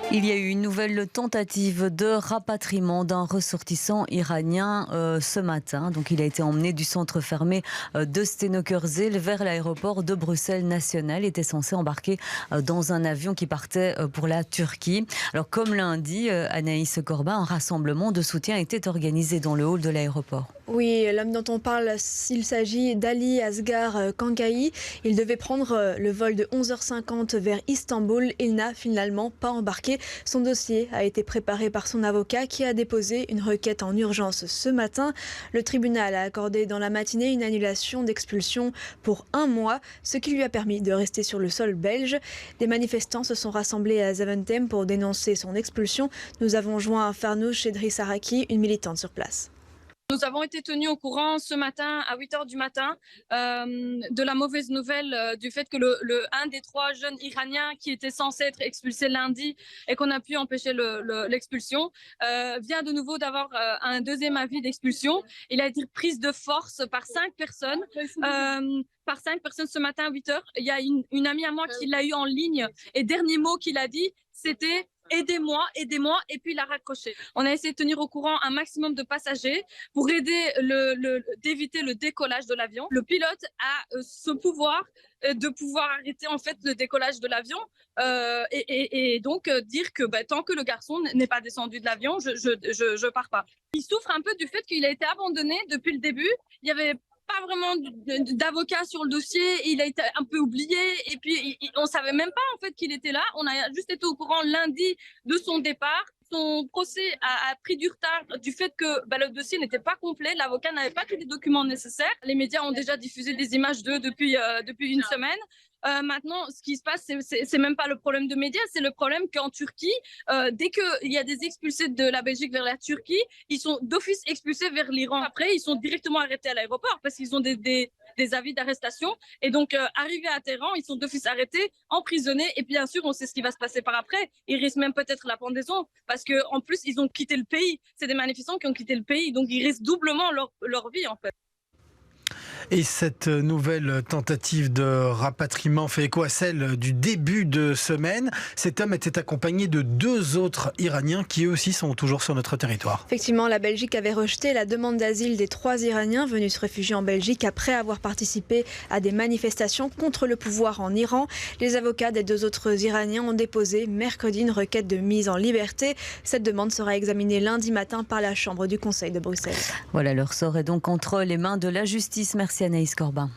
Il y a eu une nouvelle tentative de rapatriement d'un ressortissant iranien ce matin. Donc, il a été emmené du centre fermé de Stenokerzeel vers l'aéroport de Bruxelles National. Il était censé embarquer dans un avion qui partait pour la Turquie. Alors, comme lundi, Anaïs Corba, un rassemblement de soutien était organisé dans le hall de l'aéroport. Oui, l'homme dont on parle, il s'agit d'Ali Asghar Kankayi. Il devait prendre le vol de 11h50 vers Istanbul. Il n'a finalement pas embarqué. Son dossier a été préparé par son avocat qui a déposé une requête en urgence ce matin. Le tribunal a accordé dans la matinée une annulation d'expulsion pour 1 mois, ce qui lui a permis de rester sur le sol belge. Des manifestants se sont rassemblés à Zaventem pour dénoncer son expulsion. Nous avons joint Farnouch Edrissaraki, une militante sur place. Nous avons été tenus au courant ce matin à 8h du matin de la mauvaise nouvelle du fait que un des 3 jeunes Iraniens qui était censé être expulsé lundi et qu'on a pu empêcher l'expulsion vient de nouveau d'avoir un deuxième avis d'expulsion. Il a été pris de force par 5 personnes. Ce matin à 8h. Il y a une amie à moi qui l'a eu en ligne et dernier mot qu'il a dit, c'était aidez-moi, aidez-moi, et puis il a raccroché. On a essayé de tenir au courant un maximum de passagers pour aider d'éviter le décollage de l'avion. Le pilote a ce pouvoir de pouvoir arrêter en fait le décollage de l'avion et donc dire que tant que le garçon n'est pas descendu de l'avion, je pars pas. Il souffre un peu du fait qu'il a été abandonné depuis le début. Il y avait pas vraiment d'avocat sur le dossier, il a été un peu oublié et puis on savait même pas en fait qu'il était là. On a juste été au courant lundi de son départ. Son procès a pris du retard du fait que le dossier n'était pas complet, l'avocat n'avait pas tous les documents nécessaires. Les médias ont déjà diffusé des images d'eux depuis une semaine. Maintenant, ce qui se passe, c'est même pas le problème de médias, c'est le problème qu'en Turquie, dès qu'il y a des expulsés de la Belgique vers la Turquie, ils sont d'office expulsés vers l'Iran. Après, ils sont directement arrêtés à l'aéroport parce qu'ils ont des avis d'arrestation. Et donc, arrivés à Téhéran, ils sont d'office arrêtés, emprisonnés. Et bien sûr, on sait ce qui va se passer par après. Ils risquent même peut-être la pendaison parce qu'en plus, ils ont quitté le pays. C'est des manifestants qui ont quitté le pays. Donc, ils risquent doublement leur vie, en fait. Et cette nouvelle tentative de rapatriement fait écho à celle du début de semaine. Cet homme était accompagné de 2 autres Iraniens qui eux aussi sont toujours sur notre territoire. Effectivement, la Belgique avait rejeté la demande d'asile des 3 Iraniens venus se réfugier en Belgique après avoir participé à des manifestations contre le pouvoir en Iran. Les avocats des 2 autres Iraniens ont déposé mercredi une requête de mise en liberté. Cette demande sera examinée lundi matin par la Chambre du Conseil de Bruxelles. Voilà, leur sort est donc entre les mains de la justice. Merci Anaïs Corbin.